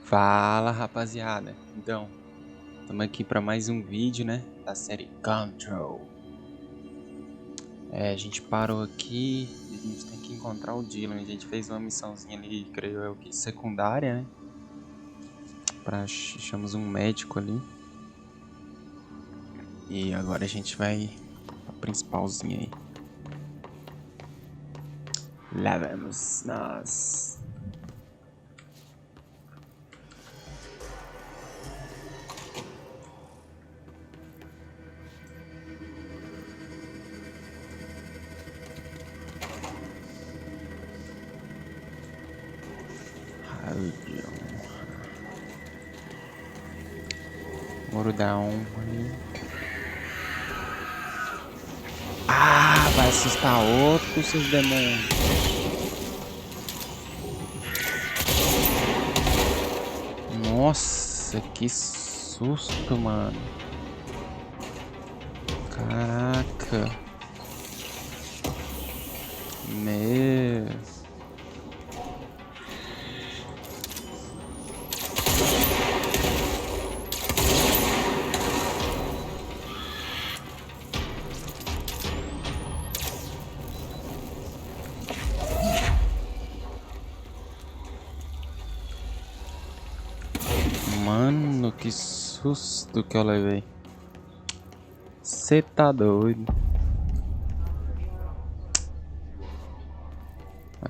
Fala, rapaziada. Então, estamos aqui para mais um vídeo, né, da série Control. A gente parou aqui e a gente tem que encontrar o Dylan. A gente fez uma missãozinha ali, creio eu que secundária, né? Achamos um médico ali. E agora a gente vai pra principalzinha aí. Lá vamos nós. Muro down ali. Ah, vai assustar outro, seus demônios. Nossa, que susto, mano. Caraca. Meu. Mano, que susto que eu levei. Cê tá doido.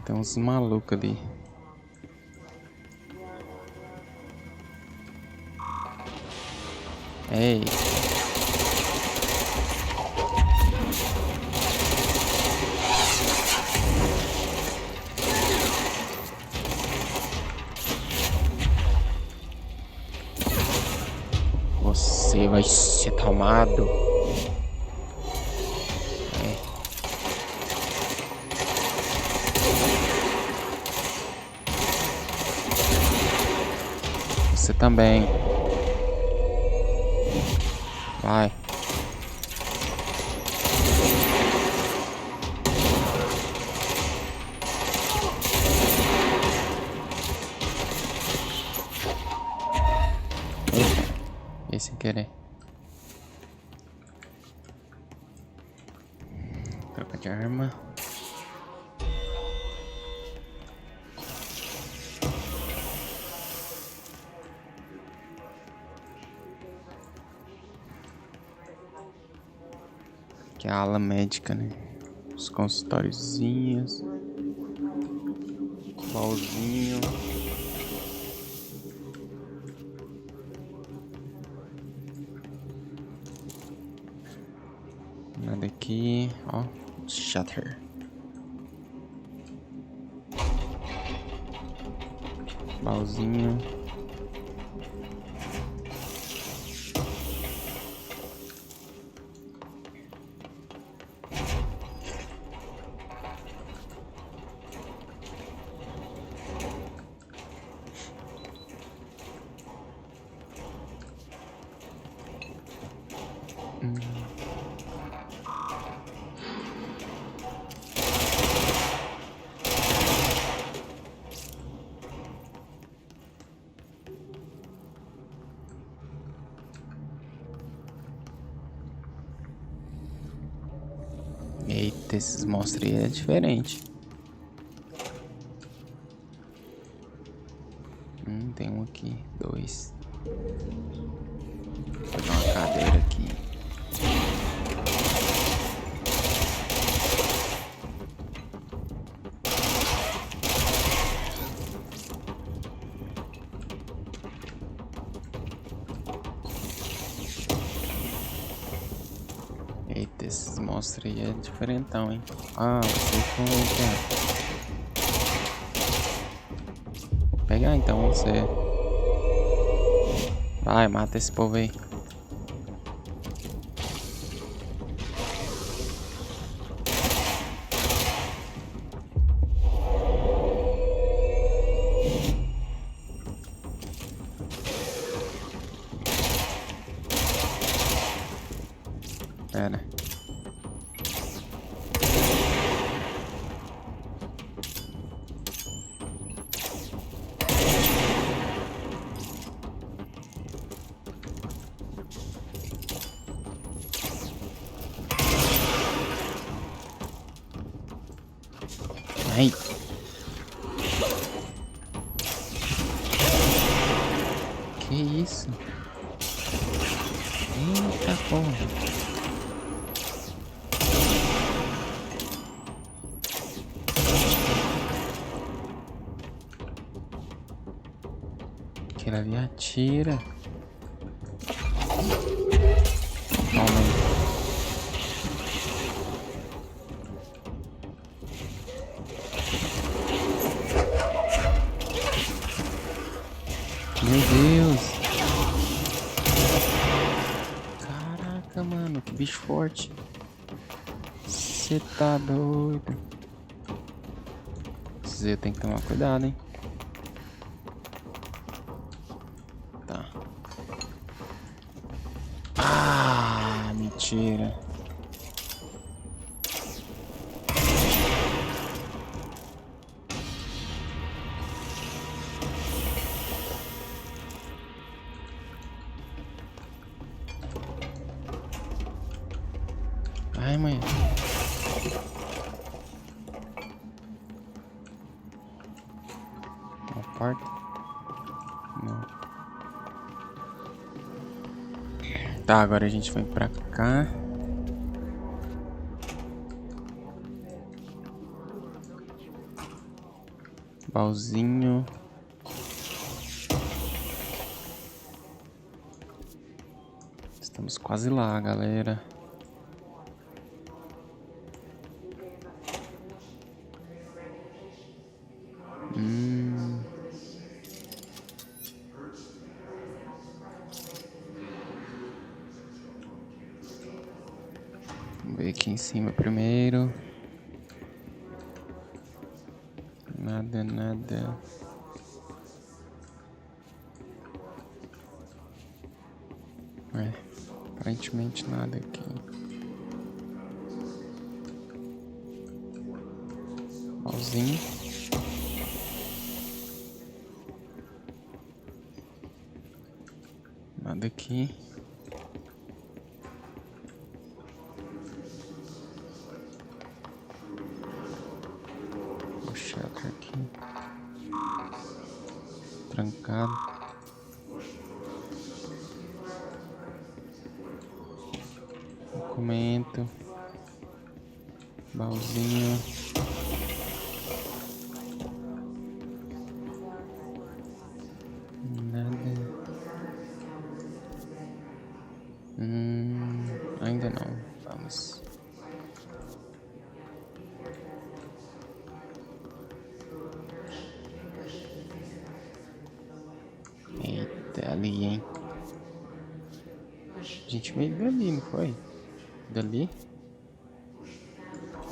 Tem uns malucos ali. Ei. Você vai ser tomado. Você também. Vai. Eita. Sem querer. Troca de arma. Aqui é a ala médica, né? Os consultóriozinhos. Baúzinho. Nada aqui, ó. Shutter. Baúzinho. Eita, esses monstros aí é diferente. Tem um aqui, dois. Vou fazer uma cadeira aqui. Eita, esses monstros aí é diferentão, hein? Ah, você foi. Vou pegar então você. Vai, mata esse povo aí. Pera. Que isso? Eita porra. Aquele ali atira. Toma aí. Meu Deus. Caraca, mano, que bicho forte. Você tá doido. Você tem que tomar cuidado, hein. Tá. Ah, mentira. Ai, mãe. Uma parte? Não. Tá, agora a gente vai pra cá. Baúzinho. Estamos quase lá, galera. Vamos ver aqui em cima primeiro. Nada, nada. Aparentemente nada aqui. Baúzinho. Nada aqui. O shutter aqui. Trancado. Documento. Baúzinho. Nada. Ainda não. Vamos. Eita, ali, hein? A gente veio dali, não foi? Dali?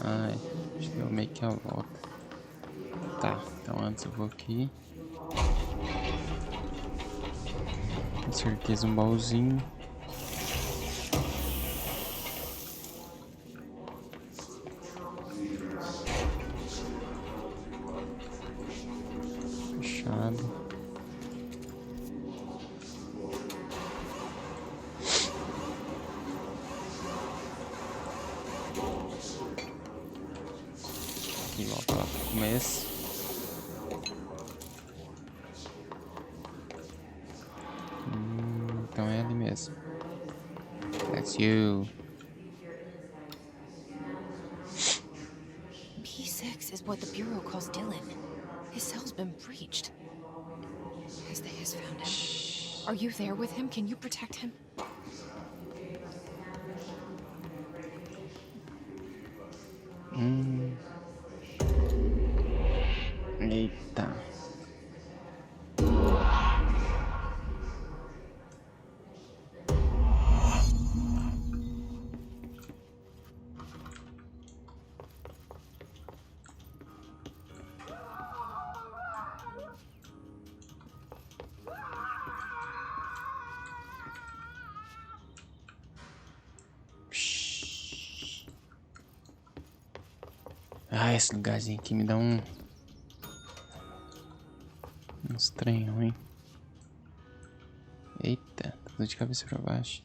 Ai, a gente deu meio que a volta. Tá, então antes eu vou aqui. Com certeza um baúzinho. Fechado. E volta lá pro começo. Então é ali mesmo. That's you. P6 is what the Bureau calls Dylan. His cell's been breached. Has the Hiss found him? Are you there with him? Can you protect him? Eita. Ah, esse lugarzinho aqui me dá uns trem ruim. Eita, tô de cabeça pra baixo.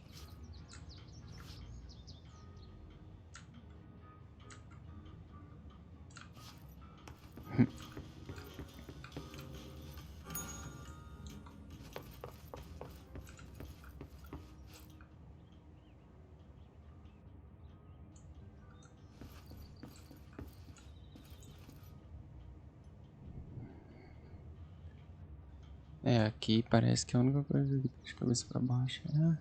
É, aqui parece que a única coisa que tá de cabeça pra baixo é a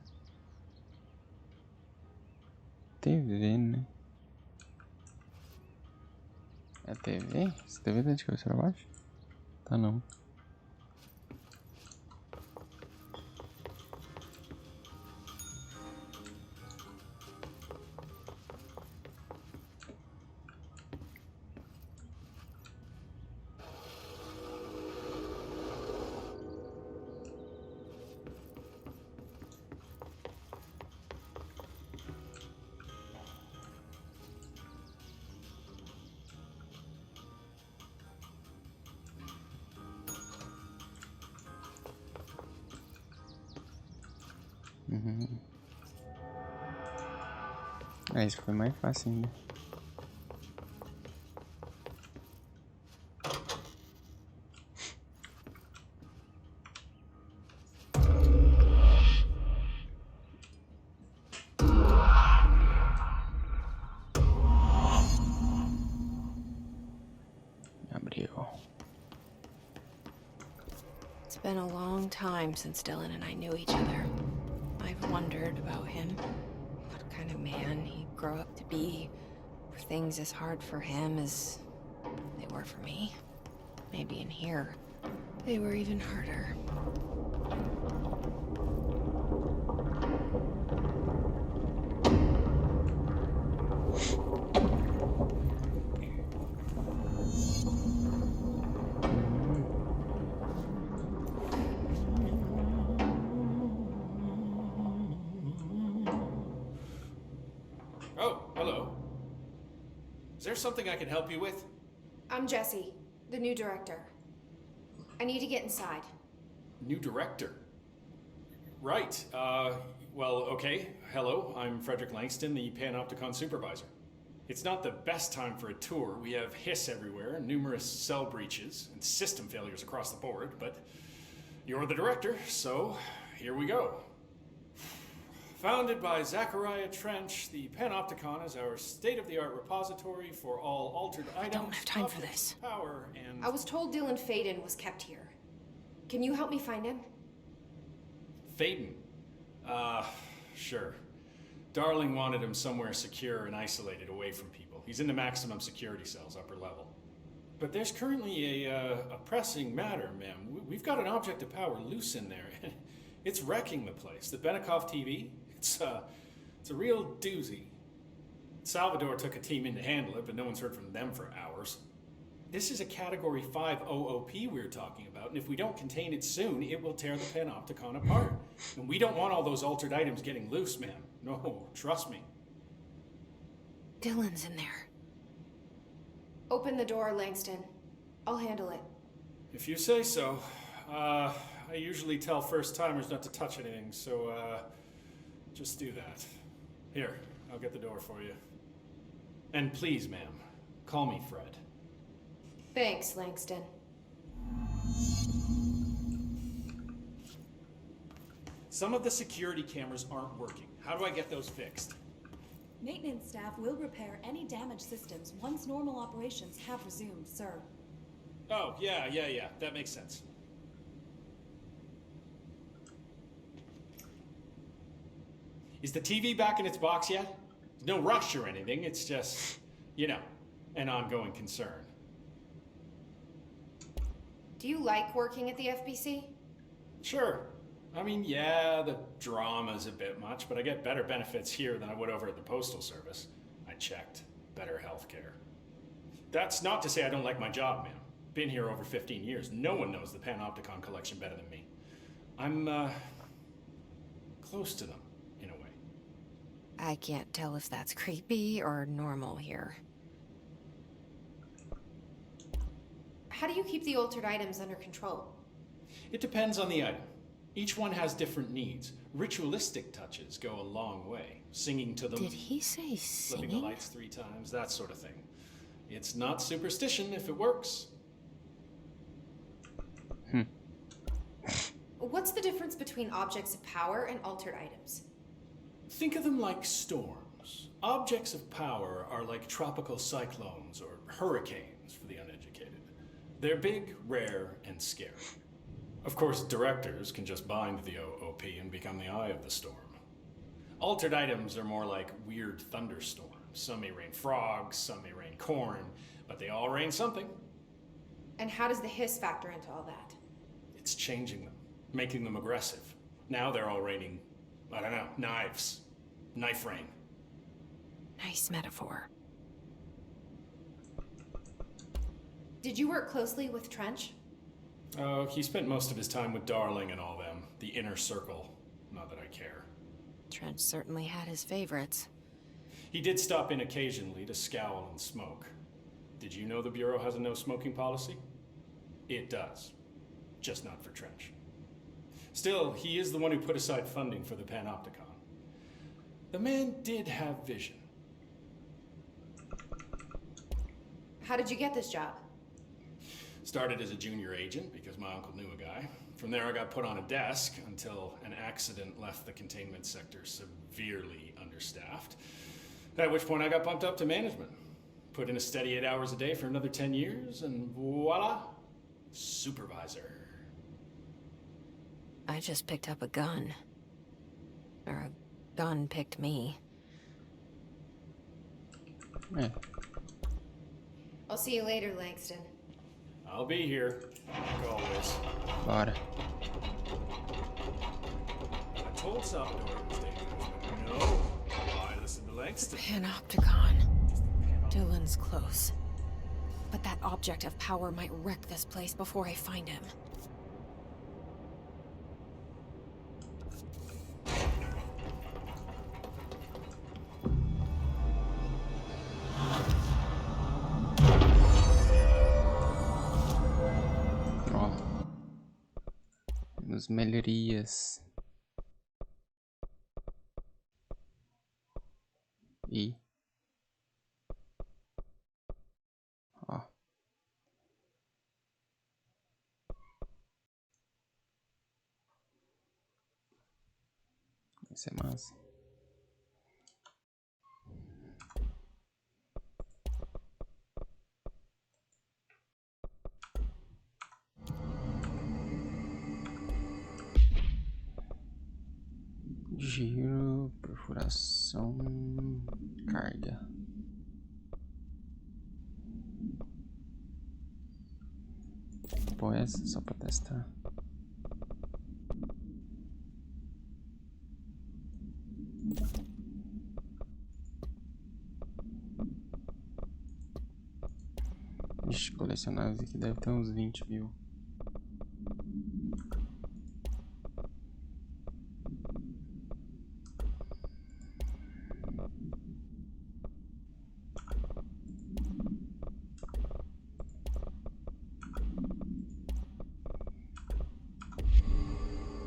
TV, né? É TV? Essa TV tá de cabeça pra baixo? Tá não. Uhum. É, isso foi mais fácil ainda. Abriu. It's been a long time since Dylan and I knew each other. I've wondered about him. What kind of man he'd grow up to be. Were things as hard for him as they were for me? Maybe in here, they were even harder. Oh, hello. Is there something I can help you with? I'm Jessie, the new director. I need to get inside. New director? Right, well, okay. Hello, I'm Frederick Langston, the Panopticon supervisor. It's not the best time for a tour. We have hiss everywhere, numerous cell breaches, and system failures across the board, but you're the director, so here we go. Founded by Zachariah Trench, the Panopticon is our state-of-the-art repository for all altered items. I don't have time for objects, this. Power and... I was told Dylan Faden was kept here. Can you help me find him? Faden? Sure. Darling wanted him somewhere secure and isolated away from people. He's in the maximum security cells, upper level. But there's currently a pressing matter, ma'am. We've got an object of power loose in there. It's wrecking the place. The Benikoff TV, it's a real doozy. Salvador took a team in to handle it, but no one's heard from them for hours. This is a Category 5 OOP we're talking about, and if we don't contain it soon, it will tear the Panopticon apart. And we don't want all those altered items getting loose, ma'am. No, trust me. Dylan's in there. Open the door, Langston. I'll handle it. If you say so. I usually tell first-timers not to touch anything, so, just do that. Here, I'll get the door for you. And please, ma'am, call me Fred. Thanks, Langston. Some of the security cameras aren't working. How do I get those fixed? Maintenance staff will repair any damaged systems once normal operations have resumed, sir. Oh, yeah, that makes sense. Is the TV back in its box yet? No rush or anything, it's just, you know, an ongoing concern. Do you like working at the FBC? Sure. I mean, yeah, the drama's a bit much, but I get better benefits here than I would over at the Postal Service. I checked. Better healthcare. That's not to say I don't like my job, ma'am. Been here over 15 years. No one knows the Panopticon collection better than me. I'm, close to them, in a way. I can't tell if that's creepy or normal here. How do you keep the altered items under control? It depends on the item. Each one has different needs. Ritualistic touches go a long way. Singing to them. Did he say Flipping the singing? lights 3 times, that sort of thing. It's not superstition if it works. What's the difference between objects of power and altered items? Think of them like storms. Objects of power are like tropical cyclones or hurricanes for the uneducated. They're big, rare, and scary. Of course, directors can just bind the OOP and become the eye of the storm. Altered items are more like weird thunderstorms. Some may rain frogs, some may rain corn, but they all rain something. And how does the hiss factor into all that? It's changing them, making them aggressive. Now they're all raining, I don't know, knives. Knife rain. Nice metaphor. Did you work closely with Trench? Oh, he spent most of his time with Darling and all them. The inner circle. Not that I care. Trench certainly had his favorites. He did stop in occasionally to scowl and smoke. Did you know the Bureau has a no smoking policy? It does. Just not for Trench. Still, he is the one who put aside funding for the Panopticon. The man did have vision. How did you get this job? Started as a junior agent because my uncle knew a guy. From there I got put on a desk until an accident left the containment sector severely understaffed. At which point I got bumped up to management. Put in a steady 8 hours a day for another 10 years and voila, supervisor. I just picked up a gun. Or a gun picked me. É, I'll see you later, Langston. I'll be here, like always. bora. I told Salvador it was dangerous. No, I listened to Langston. Panopticon. Dylan's close. But that object of power might wreck this place before I find him. Ó. Temos melhorias. E. Ó. Isso é massa. Giro, perfuração, carga. Põe essa só pra testar. Ixi, colecionáveis aqui deve ter uns 20 mil.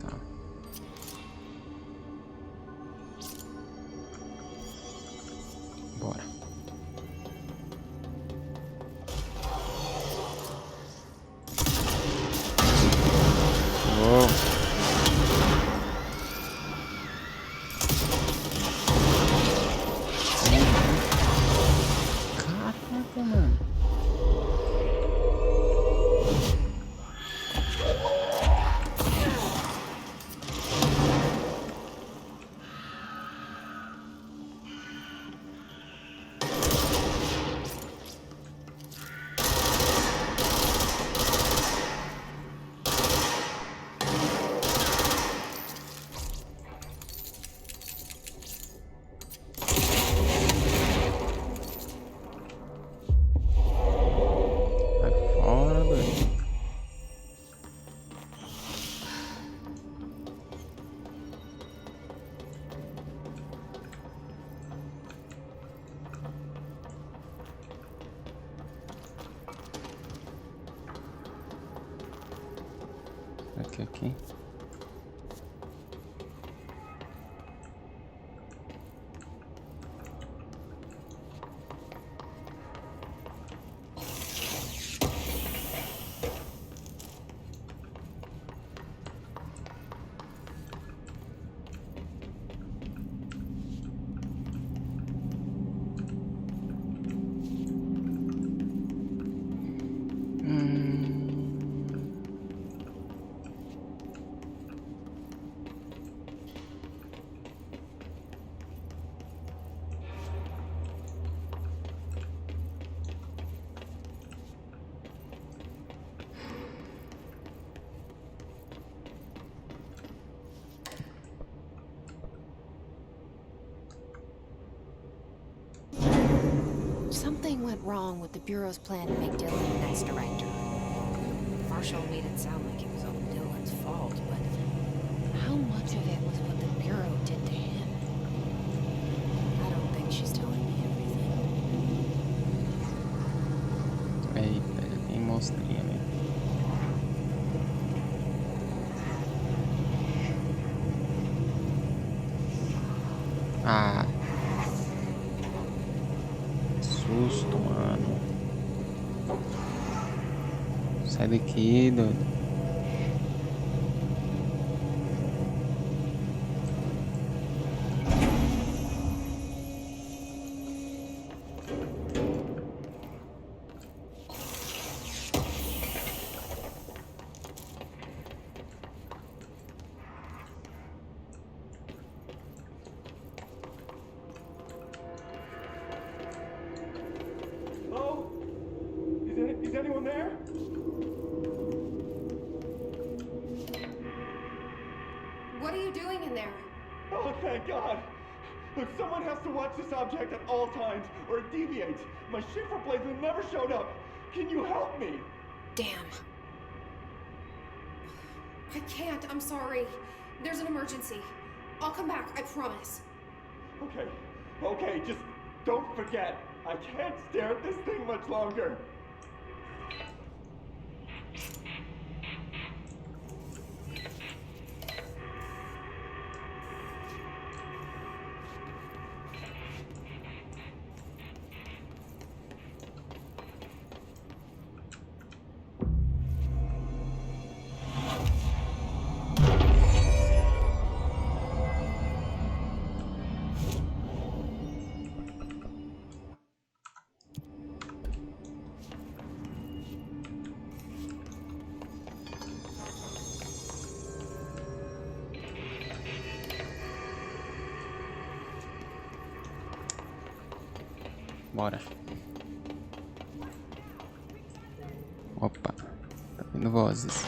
Tá. Bora. Uou. Caraca, mano. Vai fora, doido. Aqui. went wrong with the Bureau's plan to make Dylan the next director. Marshall made it sound like it was all Dylan's fault, but how much of it was what the Bureau did to him? I don't think she's telling me everything. Eita, tem monstrinha, né? Ah. Susto, mano. Sai daqui, doido. Is anyone there? What are you doing in there? Oh, thank God. Look, someone has to watch this object at all times, or it deviates. My shift replacement never showed up. Can you help me? Damn. I can't, I'm sorry. There's an emergency. I'll come back, I promise. Okay, just don't forget. I can't stare at this thing much longer. Bora. Opa, tá vindo vozes.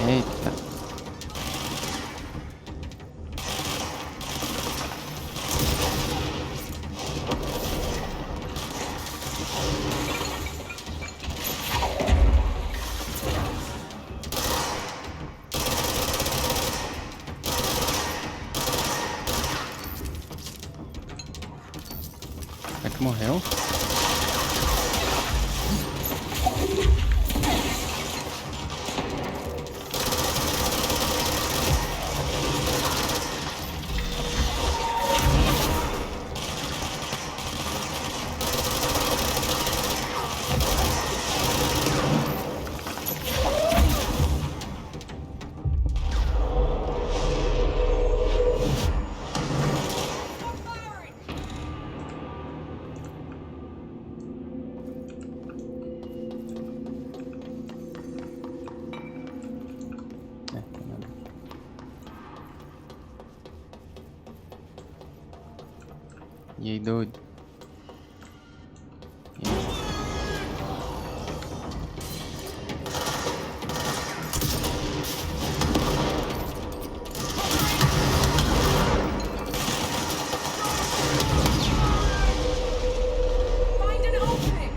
Eita. Será que morreu? E aí, doido? E aí? Find an opening!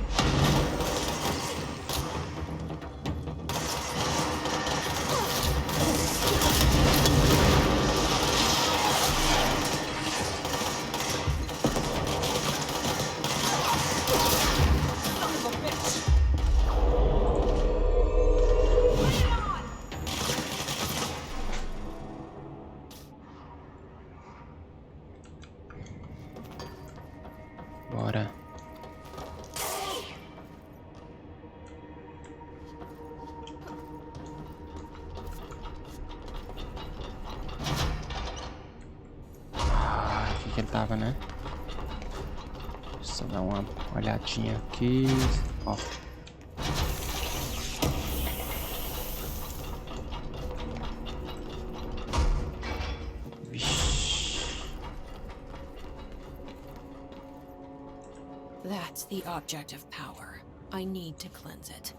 Son of a bitch! Bring it on! Bora. Aqui que ele tava, né? Deixa eu dar uma olhadinha aqui. Ó. Vixe. That's the object of power. I need to cleanse it.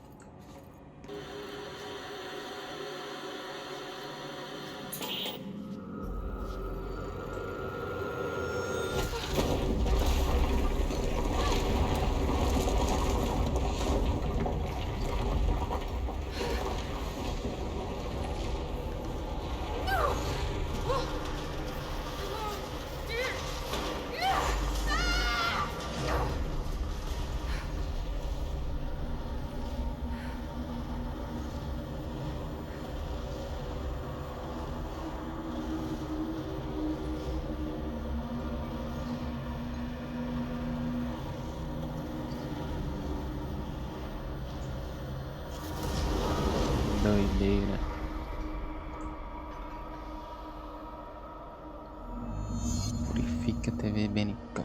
doideira. Purifica TV Benica.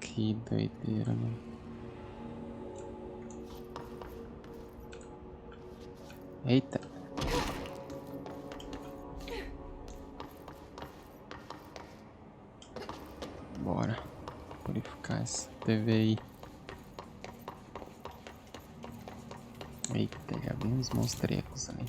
Que doideira, mano. Eita. Bora purificar essa TV aí. Eita, já vi uns monstrecos ali.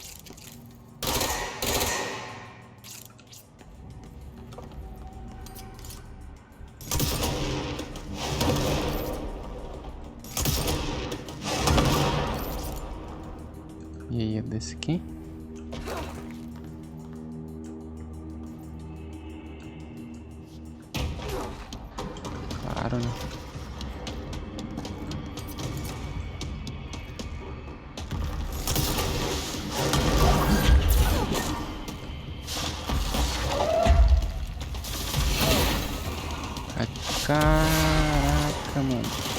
E aí, é desse aqui? Claro, né? Ai, caraca, mano.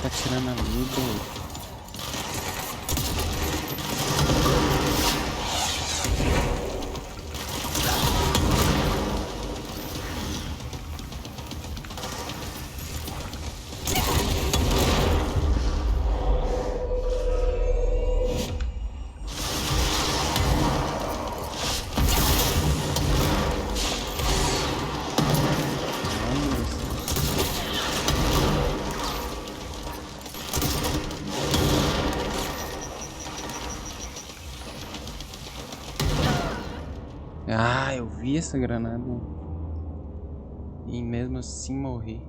Tá tirando a vida. Ah, eu vi essa granada. E mesmo assim morri.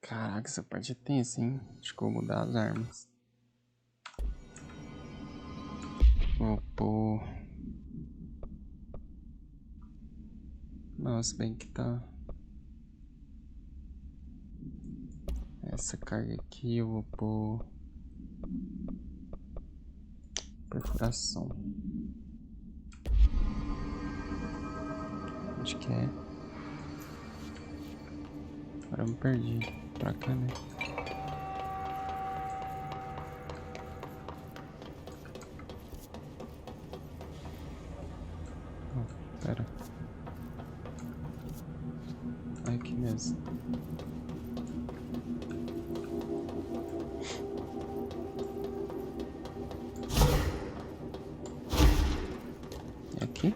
Caraca, essa parte é tensa, hein? Acho que eu vou mudar as armas. Vou pôr... Nossa, bem que tá... Essa carga aqui eu vou pôr... Perfuração. Acho que é... Agora eu me perdi. Pra cá, né? Oh, pera. É aqui mesmo. É aqui?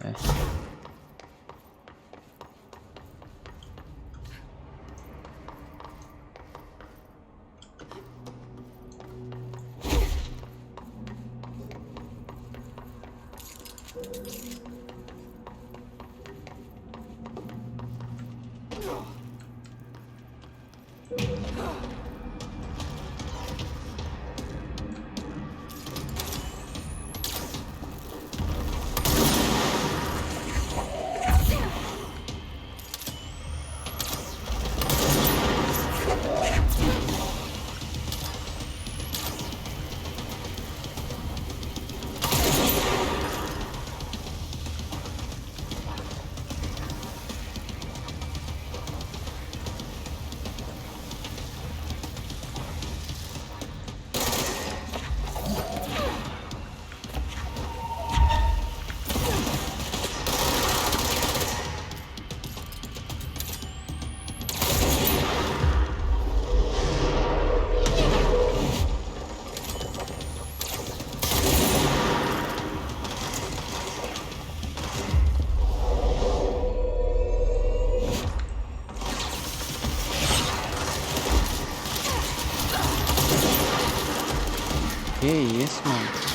É. Que isso, mano?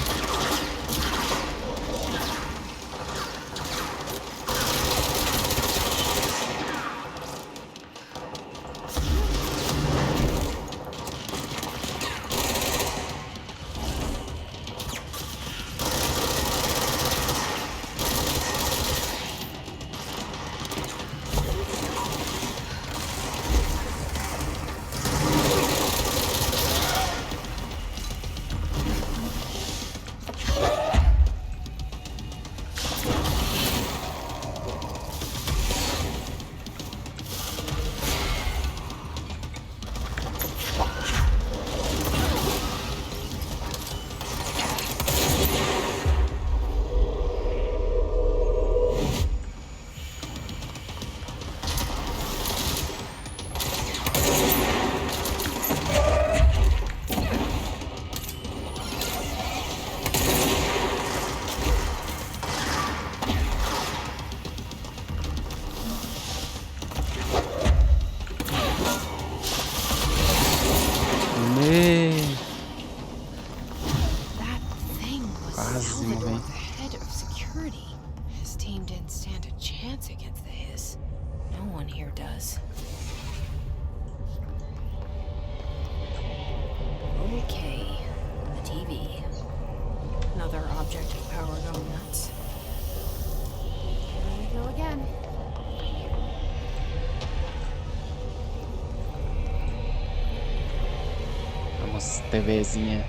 That thing was Quase Salvador, morri. the head of security. His team didn't stand a chance against the Hiss. No one here does. Okay, the TV. Another object of power going nuts. Here we go again. Vamos, TVzinha.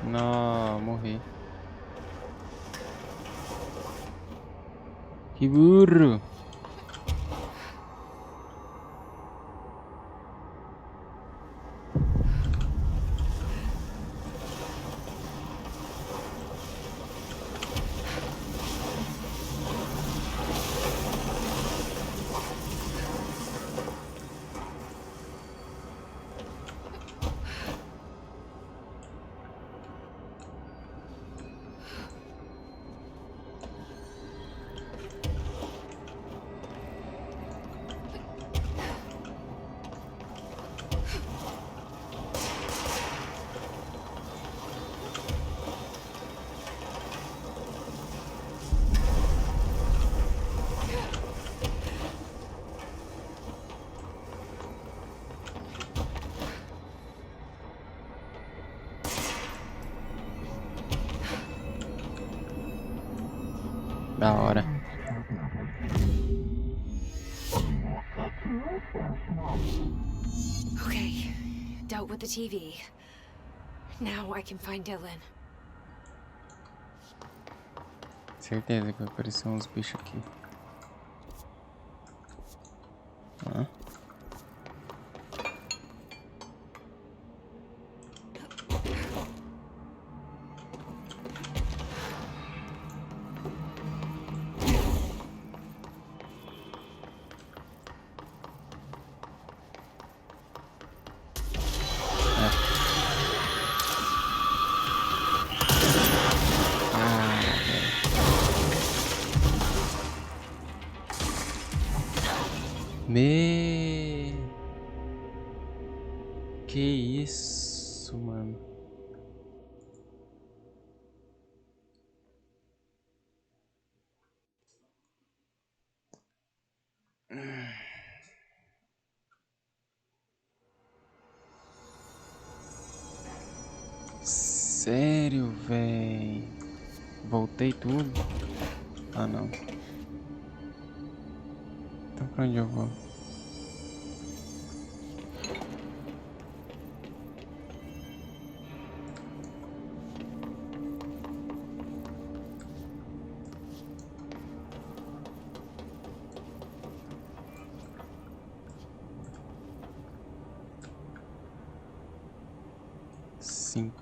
Não, morri. Que burro. Da hora. Okay, dealt with the TV. Now I can find Dylan. Certeza que vai aparecer uns bichos aqui. Hã? Que isso, mano? Sério, véi? Voltei tudo? Ah, não. Então pra onde eu vou? 5.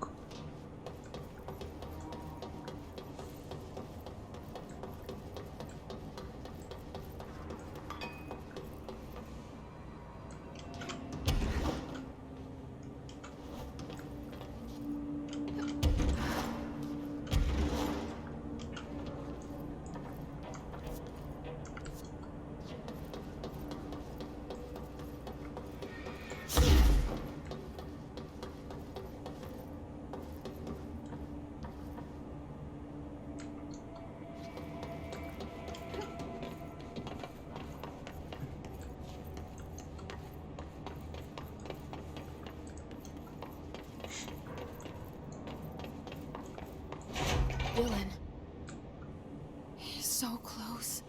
Dylan. He's so close.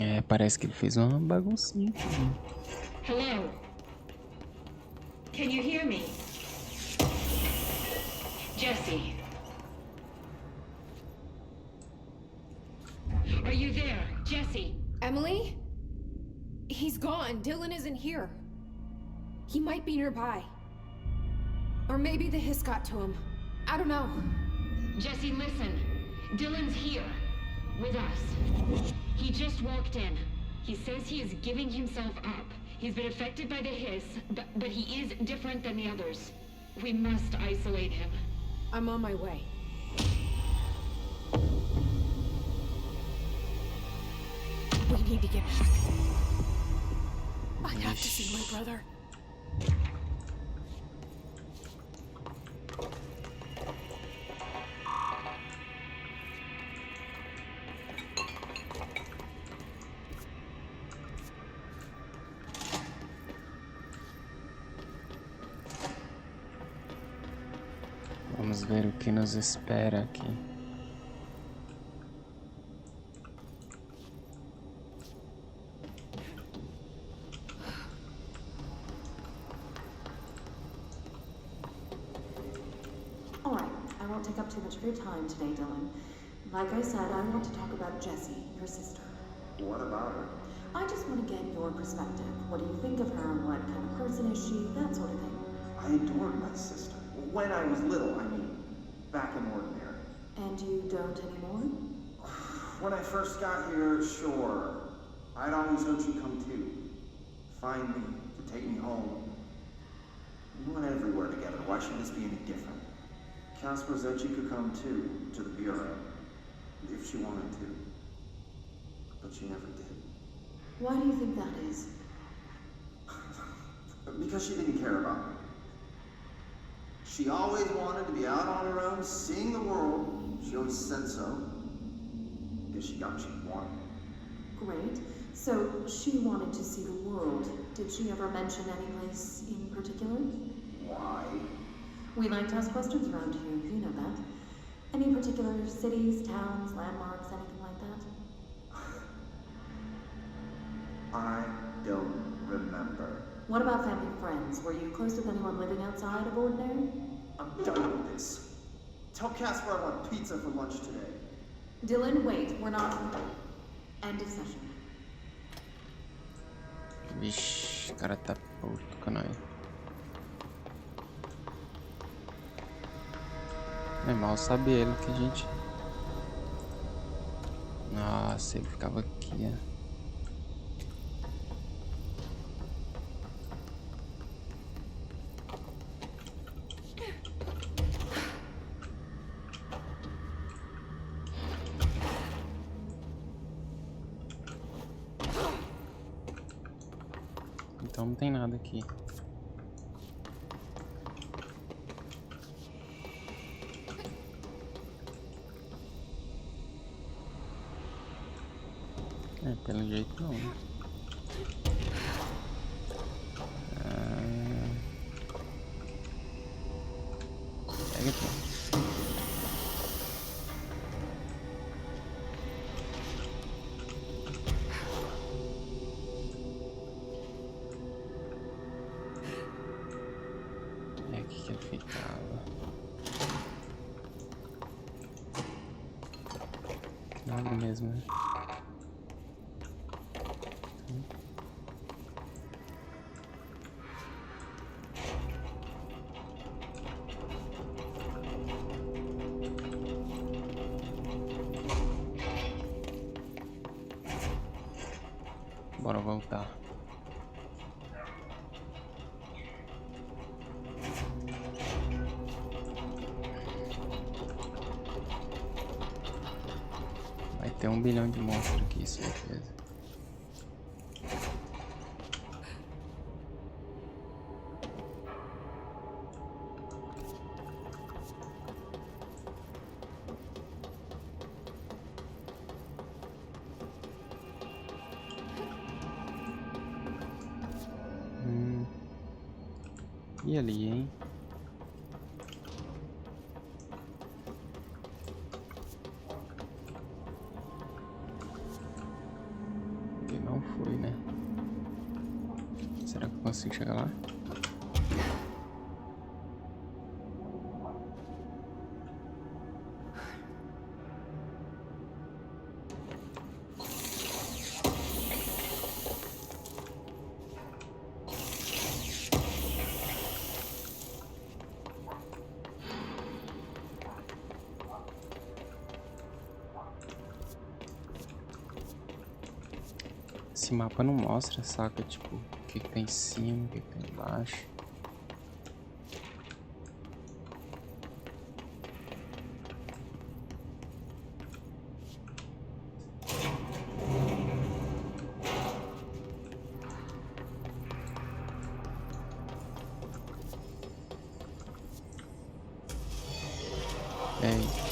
É, parece que ele fez uma baguncinha aqui. Hello? Can you hear me? Jesse? Are you there? Jesse? Emily? He's gone. Dylan isn't here. He might be nearby. Or maybe the hiss got to him. I don't know. Jesse, listen. Dylan's here. With us. He just walked in. He says he is giving himself up. He's been affected by the hiss, but he is different than the others. We must isolate him. I'm on my way. We need to get back. I have to see my brother. Vamos ver o que nos espera aqui. Alright, I won't take up too much of your time today, Dylan. Like I said, I want to talk about Jessie, your sister. What about her? I just want to get your perspective. What do you think of her? What kind of person is she? That sort of thing. I adored my sister. When I was little, I mean. Back in Ordinary. And you don't anymore? When I first got here, sure. I'd always hoped she'd come too. Find me, to take me home. We went everywhere together. Why should this be any different? Casper said she could come too, to the Bureau. If she wanted to. But she never did. Why do you think that is? Because she didn't care about me. She always wanted to be out on her own, seeing the world. She always said so. Guess she got what she wanted. Great. So, she wanted to see the world. Did she ever mention any place in particular? Why? We like to ask questions around here, you know that. Any particular cities, towns, landmarks, anything like that? I don't remember. What about family and friends? Were you close with anyone living outside of Ordinary? I'm done with this. Tell Casper I want pizza for lunch today. Dylan, wait. We're not... End of session. Vixe, o cara tá puto com nós. É mal sabe ele que a gente... Nossa, ele ficava aqui, ó. Então não tem nada aqui. É, pelo jeito não, né? Pega aqui. que ficava. Não abre mesmo, né? Bora voltar. Vai ter 1 bilhão de monstros aqui, certeza. E ali, hein? E não fui, né? Será que eu consigo chegar lá? Esse mapa não mostra, saca? Tipo, o que tem em cima, o que tem embaixo. Eita.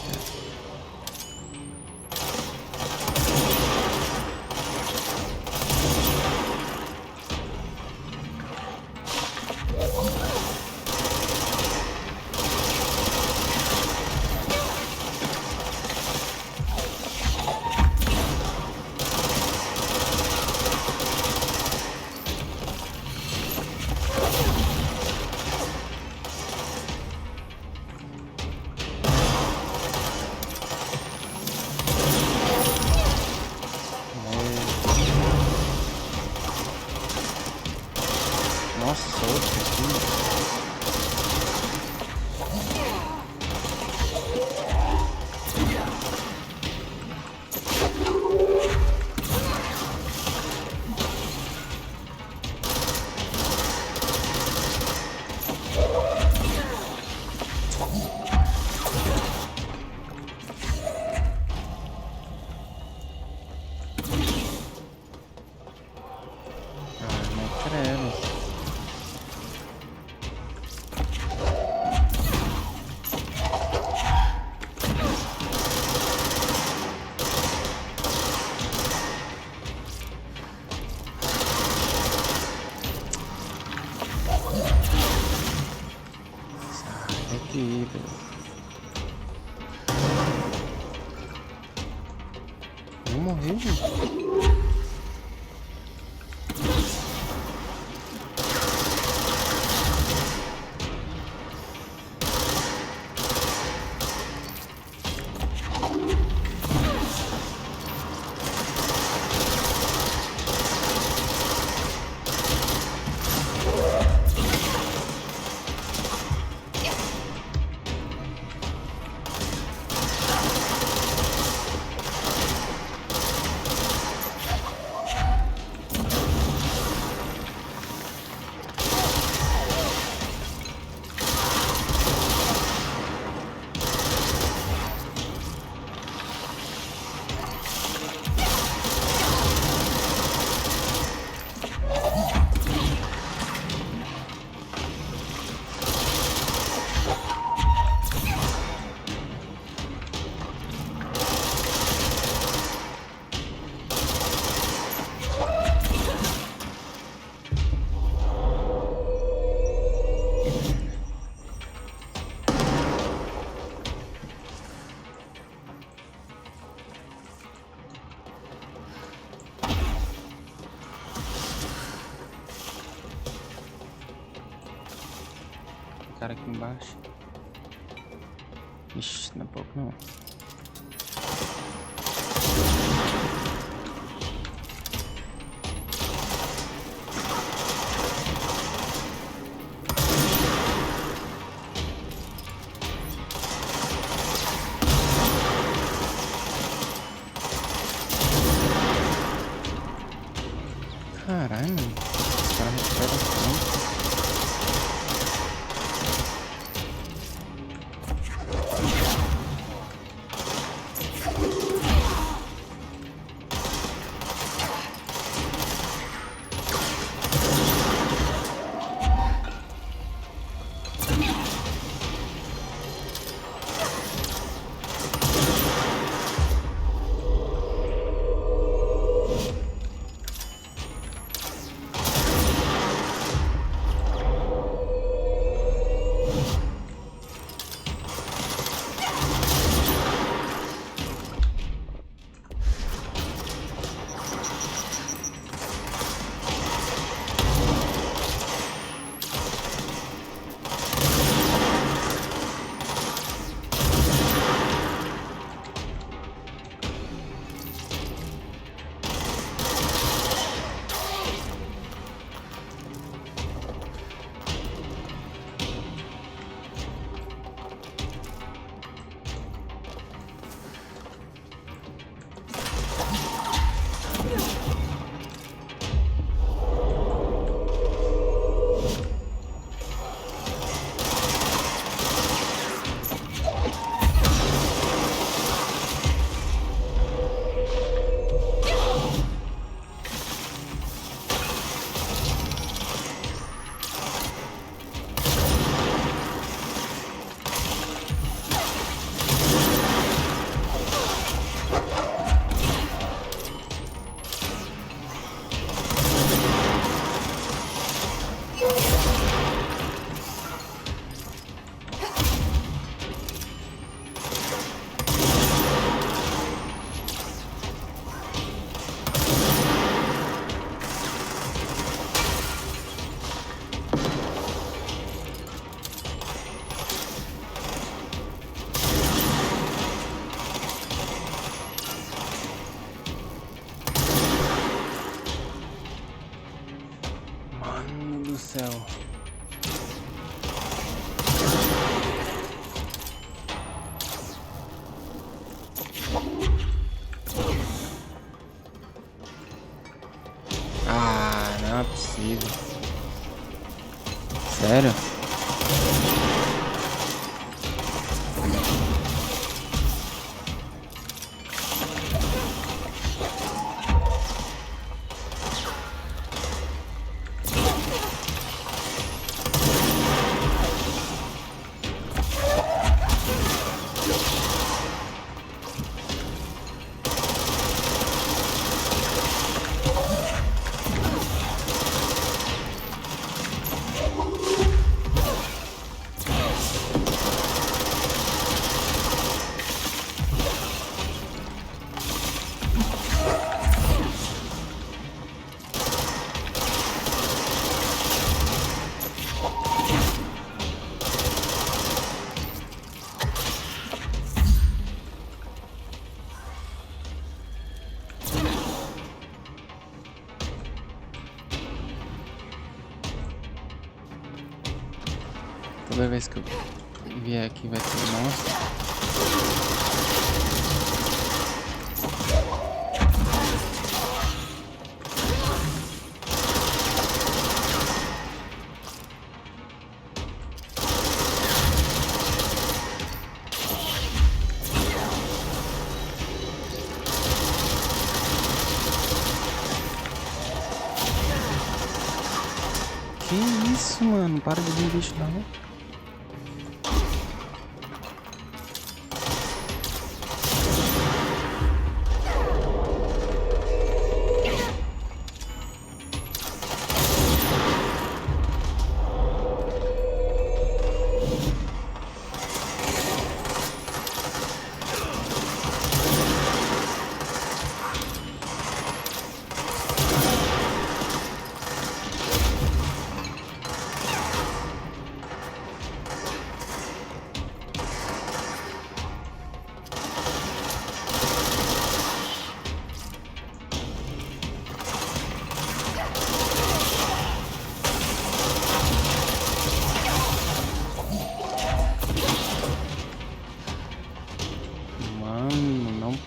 Nossa, outro aqui. Vou morrer, gente. cara aqui embaixo. Ixi, não é pouco não. Caralho, mano. Os caras recuperam tanto. Mano do céu. Ah, não é possível. Sério? Toda vez que eu vier aqui vai ter monstro. Que isso, mano? Para de vir bicho não.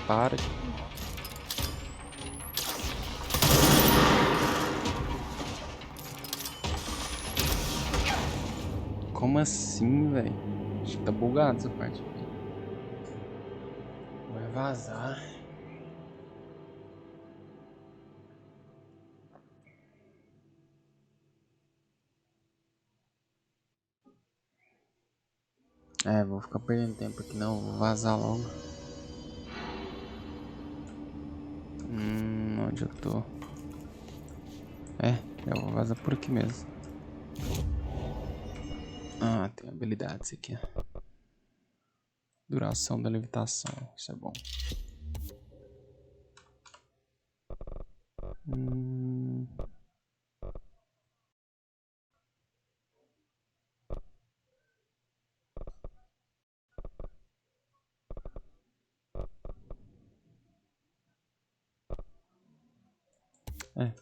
Parte. Como assim, velho? Acho que tá bugado essa parte aqui. Vai vazar. É, vou ficar perdendo tempo aqui não, vou vazar logo. Onde eu tô? Eu vou vazar por aqui mesmo. Ah, tem habilidades aqui. Duração da levitação, isso é bom.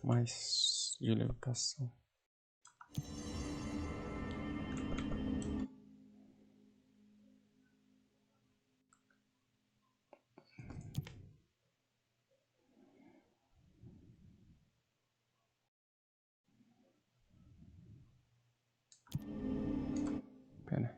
Mais de levitação. Pera.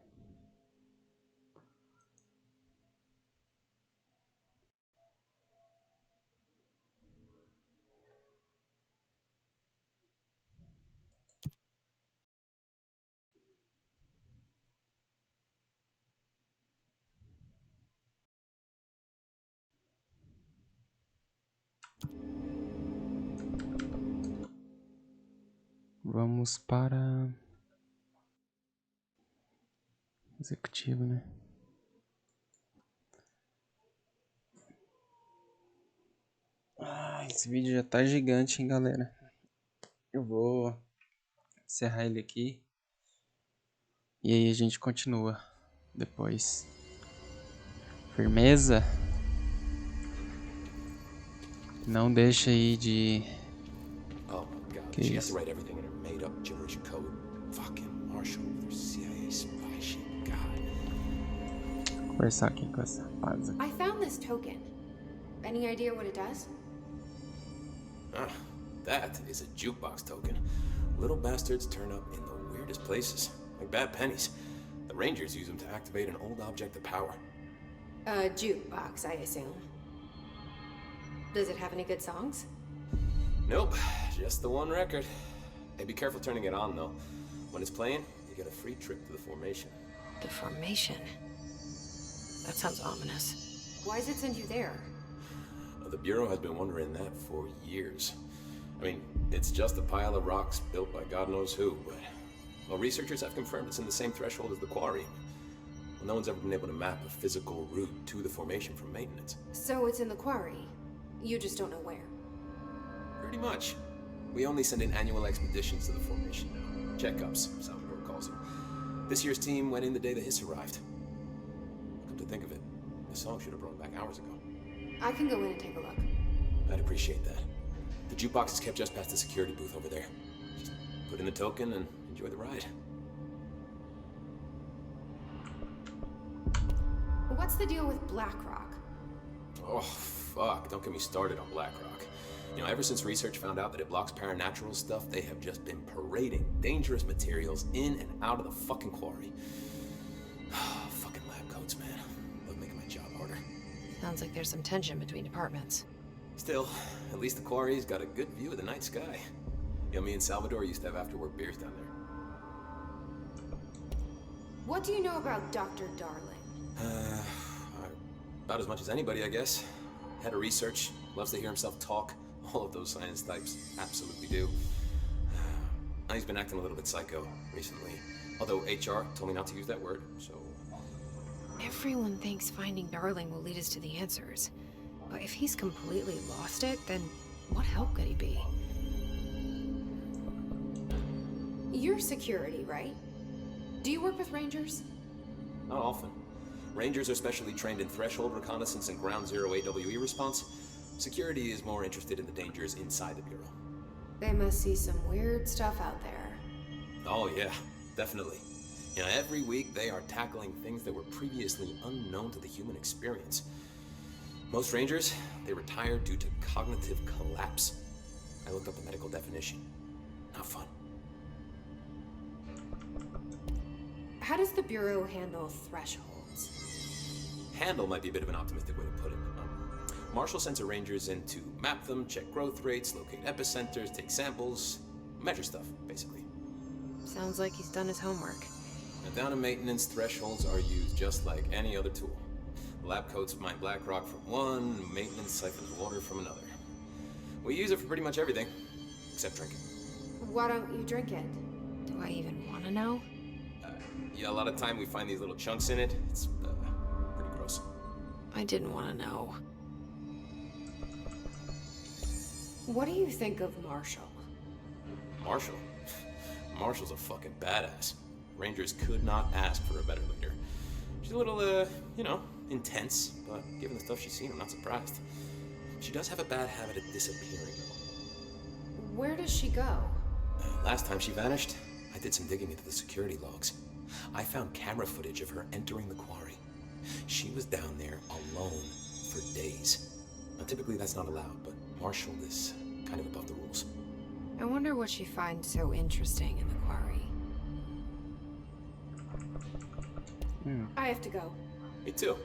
Vamos para executivo, né? Esse vídeo já tá gigante, hein, galera. Eu vou encerrar ele aqui. E aí a gente continua depois. Firmeza? Não deixa aí de... Oh my god, Que she has isso? to write everything in her made up gibberish code. Fucking Marshall with her CIA spy shit, god. Conversar aqui com essa rapaz. I found this token. Any idea what it does? Ah, that is a jukebox token. Little bastards turn up in the weirdest places, like bad pennies. The Rangers use them to activate an old object of power. A jukebox, I assume. Does it have any good songs? Nope, just the one record. Hey, be careful turning it on, though. When it's playing, you get a free trip to the formation. The formation? That sounds ominous. Why does it send you there? The Bureau has been wondering that for years. I mean, it's just a pile of rocks built by God knows who, but... Well, researchers have confirmed it's in the same threshold as the quarry. Well, no one's ever been able to map a physical route to the formation from maintenance. So it's in the quarry. You just don't know where. Pretty much. We only send in annual expeditions to the formation now. Checkups, Salvador calls them. This year's team went in the day the hiss arrived. Come to think of it, the song should have brought back hours ago. I can go in and take a look. I'd appreciate that. The jukebox is kept just past the security booth over there. Just put in the token and enjoy the ride. What's the deal with BlackRock? Oh, fuck. Don't get me started on BlackRock. You know, ever since research found out that it blocks paranatural stuff, they have just been parading dangerous materials in and out of the fucking quarry. Fucking lab coats, man. Love making my job harder. Sounds like there's some tension between departments. Still, at least the quarry's got a good view of the night sky. You know, me and Salvador used to have after-work beers down there. What do you know about Dr. Darling? About as much as anybody, I guess. Head of research, loves to hear himself talk. All of those science types absolutely do. He's been acting a little bit psycho recently. Although HR told me not to use that word, so... Everyone thinks finding Darling will lead us to the answers. But if he's completely lost it, then what help could he be? You're security, right? Do you work with Rangers? Not often. Rangers are specially trained in threshold reconnaissance and ground zero AWE response. Security is more interested in the dangers inside the Bureau. They must see some weird stuff out there. Oh yeah, definitely. You know, every week they are tackling things that were previously unknown to the human experience. Most Rangers, they retire due to cognitive collapse. I looked up the medical definition. Not fun. How does the Bureau handle thresholds? Handle might be a bit of an optimistic way to put it. Marshall sends her Rangers in to map them, check growth rates, locate epicenters, take samples, measure stuff, basically. Sounds like he's done his homework. Now, down in maintenance, thresholds are used just like any other tool. The lab coats mine black rock from one, maintenance siphons water from another. We use it for pretty much everything, except drinking. Why don't you drink it? Do I even want to know? Yeah, a lot of time we find these little chunks in it. It's pretty gross. I didn't want to know. What do you think of Marshall? Marshall? Marshall's a fucking badass. Rangers could not ask for a better leader. She's a little, intense, but given the stuff she's seen, I'm not surprised. She does have a bad habit of disappearing, though. Where does she go? Last time she vanished, I did some digging into the security logs. I found camera footage of her entering the quarry. She was down there alone for days. Now, typically that's not allowed, but Marshall is kind of above the rules. I wonder what she finds so interesting in the quarry. I have to go. Me too.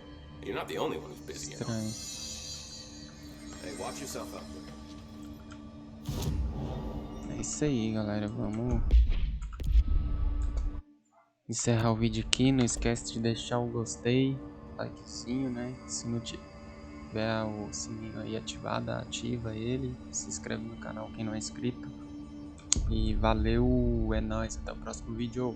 You're not the only one who's busy, you know. Hey, watch yourself out there. É isso aí, galera. Vamos encerrar o vídeo aqui. Não esquece de deixar o gostei, likezinho, né? Se não tiver o sininho aí ativado, ativa ele. Se inscreve no canal quem não é inscrito. E valeu, é nóis. Até o próximo vídeo.